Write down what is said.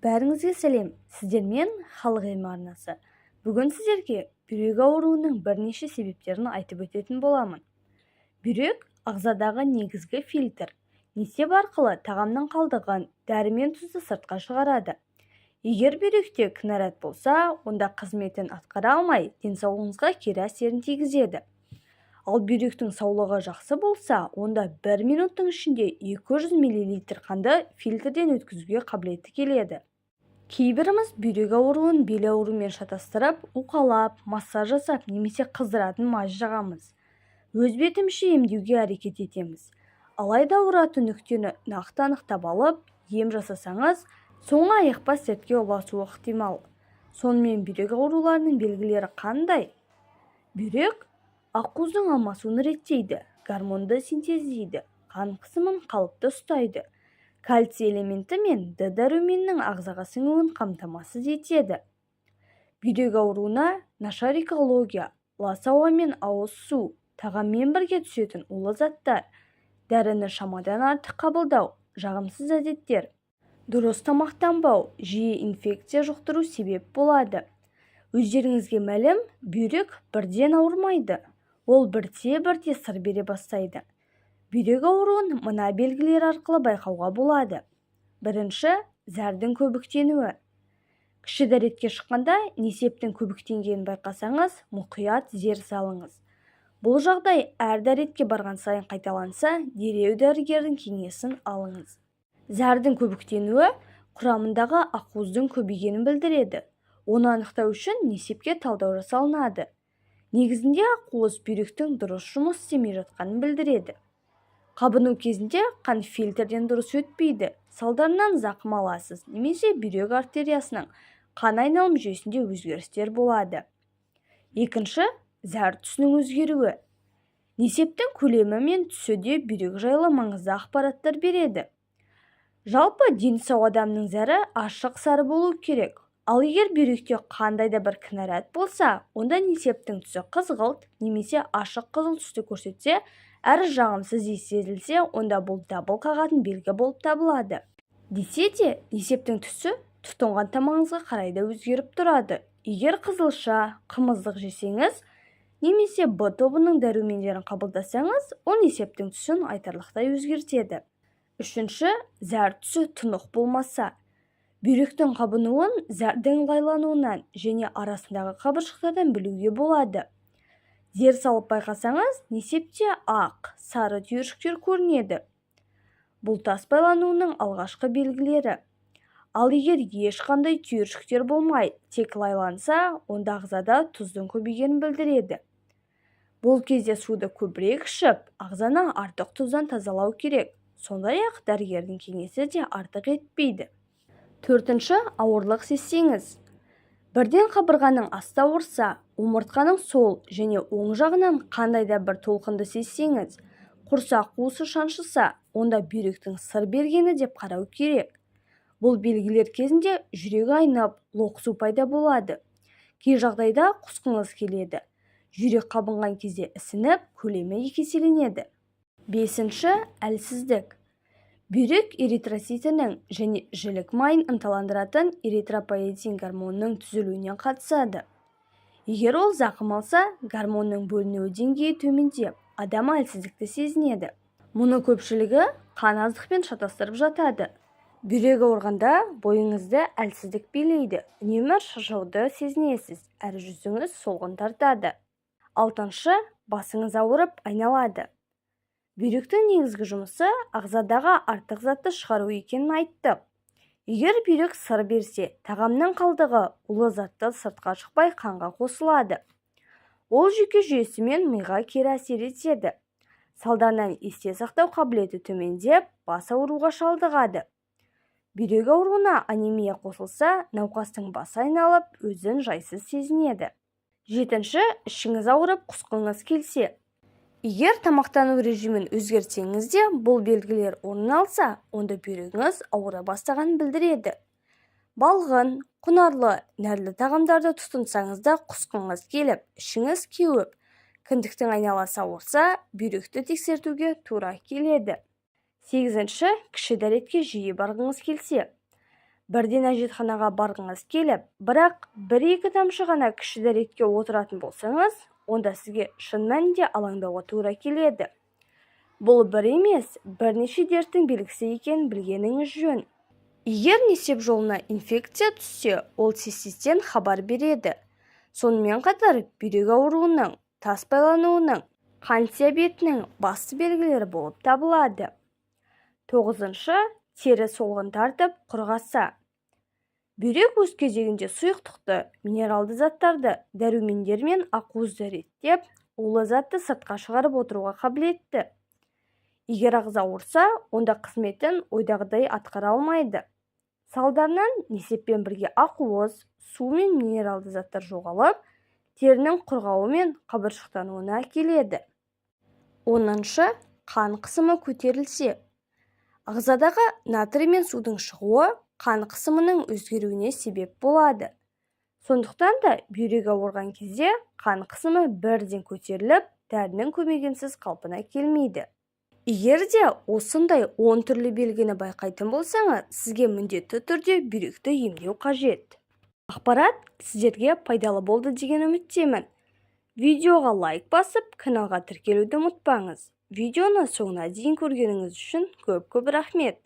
Бәріңізге сәлем, сіздермен халық емі арнасы. Бүгін сіздерге бүйрек ауруының бірнеше себептерін айтып өтетін боламын. Бүйрек ағзадағы негізгі фильтр. Несеп арқылы тағамның қалдығын, дәрі мен тұзды сыртқа шығарады. Егер бүйректе кінәрат болса, онда қызметін атқара алмай, денсаулығыңызға кері әсерін тигізеді. Ал бүйректің саулығы жақсы болса, онда 1 минуттың ішінде 200 мл қанды фильтрден өткізуге қабілеті келеді. Кейбіріміз бүйрек ауруын бел ауруымен шатастырып, уқалап, массаж жасап немесе қыздыратын мазь жағамыз. Өз бетімізше емдеуге әрекет етеміз. Алайда ауыратын нүктені нақты анықтап алып, ем жасасаңыз, соңы айықпас дертке ұласуы ықтимал. Сонымен бүйрек ауруларының белгілері қандай? Бүйрек ақуыздың алмасуын реттейді, гормонды синтездейді, қан қысымын қалыпты ұстайды, кальций элементі мен Д дәруменінің ағзаға сіңуін қамтамасыз етеді. Бүйрек ауруына нашар экология, лас ауа мен ауыз су, тағаммен бірге түсетін улы заттар, дәріні шамадан артық қабылдау, жағымсыз әдеттер, дұрыс тамақтанбау, жиі инфекция жұқтыру себеп болады. Өздеріңізге мәлім, бүйрек бірден ауырмайды. Ол бірте-бірте сыр бере бастайды. Бүйрек ауруын мына белгілер арқылы байқауға болады. Бірінші, зәрдің көбіктенуі. Кіші дәретке шыққанда несептің көбіктенгенін байқасаңыз, мұқият зер салыңыз. Бұл жағдай әр дәретке барған сайын қайталанса, дереу дәрігердің кеңесін алыңыз. Зәрдің көбіктенуі құрамындағы ақуыздың көбейгенін білдіреді. Оны анықтау үшін несепке талдау жасалынады. Негізінде ақуыз бүйректің дұрыс жұмыс істемей жатқанын білдіреді. Қабыну кезінде қан фильтрден дұрыс өтпейді, салдарынан зақым аласыз, немесе бүйрек артериясының қан айналым жүйесінде өзгерістер болады. Екінші, зәр түсінің өзгеруі. Несептің көлемі мен түсі де бүйрек жайлы маңызды ақпараттар береді. Жалпы дені сау адамның зәрі ашық сары болуы керек. Ал егер бүйректе қандай да бір кінәрат болса, онда несептің түсі қызғылт немесе ашық қызыл түсті көрсетсе, әрі жағымсыз иіс сезілсе, онда бұл дабыл қағатын белгі болып табылады. Десе де, несептің түсі тұтынған тамағыңызға қарай да өзгеріп тұрады. Егер қызылша, қымыздық жесеңіз, немесе Б тобының дәрумендерін қабылдасаңыз, ол несептің түсін айтарлықтай өзгертеді. Үшінші, зәр түсі тұнық болмаса. Бүйректің қабынуын зәрдің лайлануынан және арасындағы қабыршықтардан білуге болады. Зер салып байқасаңыз, несепте ақ, сары түйіршіктер көрінеді. Бұл тас байлануының алғашқы белгілері. Ал егер ешқандай түйіршіктер болмай, тек лайланса, онда ағзада тұздың көбейгенін білдіреді. Бұл кезде суды көбірек ішіп, ағзаны артық тұздан тазалау керек. Сондай-ақ дәрігердің кеңесі де артық етпейді. Төртінші, ауырлық сезсеңіз. Бірден қабырғаның асты ауырса, омыртқаның сол және оң жағынан қандай да бір толқынды сезсеңіз, құрсақ қуысы шаншыса, онда бүйректің сыр бергені деп қарау керек. Бұл белгілер кезінде жүрек айнып, лоқсу пайда болады. Кей жағдайда құсқыңыз келеді. Жүрек қабынған кезде ісініп, көлемі еселенеді. Бесінші, әлсіздік. Бүйрек эритроцитінің және жілік майын ынталандыратын эритропоетин гормонының түзілуіне қатысады. Егер ол зақым алса, гормонның бөлінуі деңгейі төмендеп, адам әлсіздікті сезінеді. Мұны көпшілігі қан аздықпен шатастырып жатады. Бүйрек ауырғанда бойыңызды әлсіздік билейді, үнемі шаршауды сезінесіз, әрі жүзіңіз солғын тартады. Алтыншы, басыңыз ауырып айналады. Бүйректің негізгі жұмысы ағзадағы артық затты шығару екенін айттық. Егер бүйрек сыр берсе, тағамның қалдығы улы затты сыртқа шықпай қанға қосылады. Ол жүйке жүйесі мен миға кері әсер етеді. Салдарынан есте сақтау қабілеті төмендеп, бас ауруға шалдығады. Бүйрек ауруына анемия қосылса, науқастың басы айналып, өзін жайсыз сезінеді. Жетінші, ішіңіз ауырып, құсқыңыз келсе. Егер тамақтану режимін өзгертсеңіз де, бұл белгілер орын алса, онда бүйрегіңіз ауыра бастағанын білдіреді. Балғын, құнарлы, нәрлі тағамдарды тұтынсаңыз да құсқыңыз келіп, ішіңіз кеуіп, кіндіктің айналасы ауырса, бүйректі тексертуге тура келеді. Сегізінші, кіші дәретке жиі барғыңыз келсе. бірден әжетханаға барғыңыз келіп, бірақ 1-2 тамшы ғана кіші дәретке отыратын болсаңыз, онда сізге шын мәнінде алаңдауға тура келеді. Бұл бір емес, бірнеше дерттің белгісі екенін білгеніңіз жөн. Егер несеп жолына инфекция түссе, ол тез-тезден хабар береді. Сонымен қатар бүйрек ауруының, тас байлануының, қант диабетінің басты белгілері болып табылады. 9-шы, тері солғын тартып құрғаса. Бүйрек өз кезегінде сұйықтықты, минералды заттарды, дәрумендер мен ақуызды реттеп, улы затты сыртқа шығарып отыруға қабілетті. Егер ағза ауырса, онда қызметін ойдағыдай атқара алмайды. Салдарынан несеппен бірге ақуыз, су мен минералды заттар жоғалып, терінің құрғауы мен қабыршықтануына әкеледі. 10-шы, қан қысымы көтерілсе. Ағзадағы натрий мен судың шығуы қан қысымының өзгеруіне себеп болады. Сондықтан да бүйрек ауырған кезде қан қысымы бірден көтеріліп, дәрінің көмегінсіз қалпына келмейді. Егер де осындай 10 түрлі белгіні байқайтын болсаңыз, сізге міндетті түрде бүйректі емдеу қажет. Ақпарат сіздерге пайдалы болды деген үміттемін. Видеоға лайк басып, каналға тіркелуді ұмытпаңыз. Видеоны соңына дейін көргеніңіз үшін көп рахмет.